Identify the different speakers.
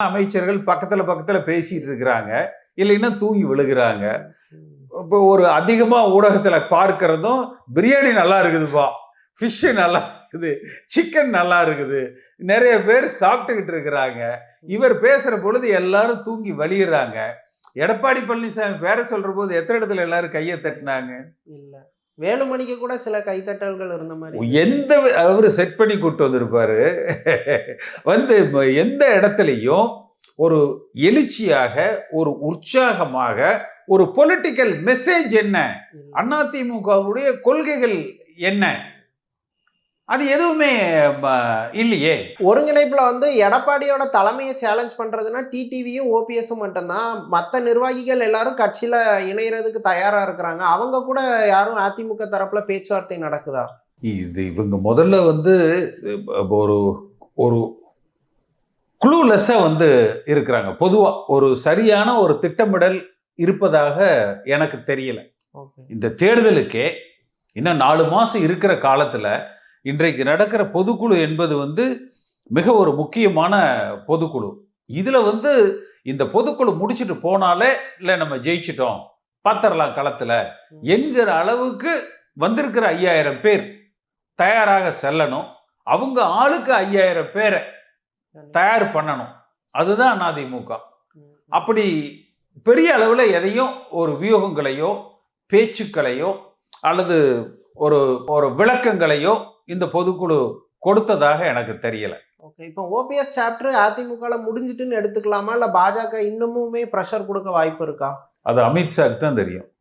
Speaker 1: அமைச்சர்கள் பக்கத்துல பேசிட்டு இருக்கிறாங்க, இல்லைன்னா தூங்கி விழுகிறாங்க. இப்போ ஒரு அதிகமா ஊடகத்துல பார்க்கிறதும் பிரியாணி நல்லா இருக்குதுப்பா, ஃபிஷ் நல்லா இருக்குது, சிக்கன் நல்லா இருக்குது, நிறைய பேர் சாப்பிட்டுக்கிட்டு இருக்கிறாங்க. இவர் பேசுற பொழுது எல்லாரும் தூங்கி வழியிறாங்க. எடப்பாடி பழனிசாமி பேர சொல்ற போது எத்தனை இடத்துல எல்லாரும் கையை தட்டினாங்க?
Speaker 2: இல்ல. வேலுமணிக்கு கூட சில கைத்தட்டல்கள் இருந்த மாதிரி.
Speaker 1: எந்த அவரு செட் பண்ணி கூட்டு வந்திருப்பாரு. வந்து எந்த இடத்துலயும் ஒரு எழுச்சியாக, ஒரு உற்சாகமாக, ஒரு பொலிட்டிக்கல் மெசேஜ் என்ன, அதிமுகவுடைய கொள்கைகள் என்ன, அது எதுவுமே இல்லையே.
Speaker 2: ஒருங்கிணைப்புல வந்து எடப்பாடியோட தலைமையை சேலஞ்ச் பண்றதுன்னா டிடிவியும் ஓபிஎஸும் மட்டும்தான். மத்த நிர்வாகிகள் எல்லாரும் கட்சியில இணையறதுக்கு தயாரா இருக்கிறாங்க. அவங்க கூட யாரும் அதிமுக தரப்புல பேச்சுவார்த்தை நடக்குதா?
Speaker 1: இது இவங்க முதல்ல வந்து ஒரு ஒரு க்ளூலெஸ்ஸா வந்து இருக்கிறாங்க. பொதுவா ஒரு சரியான ஒரு திட்டமிடல் இருப்பதாக எனக்கு தெரியல. இந்த தேர்தலுக்கே இன்னும் 4 மாசம் இருக்கிற காலத்துல இன்றைக்கு நடக்கிற பொதுக்குழு என்பது வந்து மிக ஒரு முக்கியமான பொதுக்குழு. இதுல வந்து இந்த பொதுக்குழு முடிச்சுட்டு போனாலே இல்ல நம்ம ஜெயிச்சிட்டோம், பாத்திரலாம் களத்துல என்கிற அளவுக்கு வந்திருக்கிற 5000 பேர் தயாராக செல்லணும். அவங்க ஆளுக்கு 5000 பேரை தயார் பண்ணணும். அதுதான் அதிமுக. அப்படி பெரிய அளவுல எதையும் ஒரு வியூகங்களையோ பேச்சுக்களையோ அல்லது ஒரு ஒரு விளக்கங்களையோ இந்த பொதுக்குழு கொடுத்ததாக எனக்கு தெரியல.
Speaker 2: ஓகே. இப்போ ஓபிஎஸ் சாப்டர் அதிமுகல முடிஞ்சிட்டுன்னு எடுத்துக்கலாமா? இல்ல பாஜக இன்னமுமே பிரஷர் கொடுக்க வாய்ப்பு இருக்கா?
Speaker 1: அது அமித்ஷாக்கு தான் தெரியும்.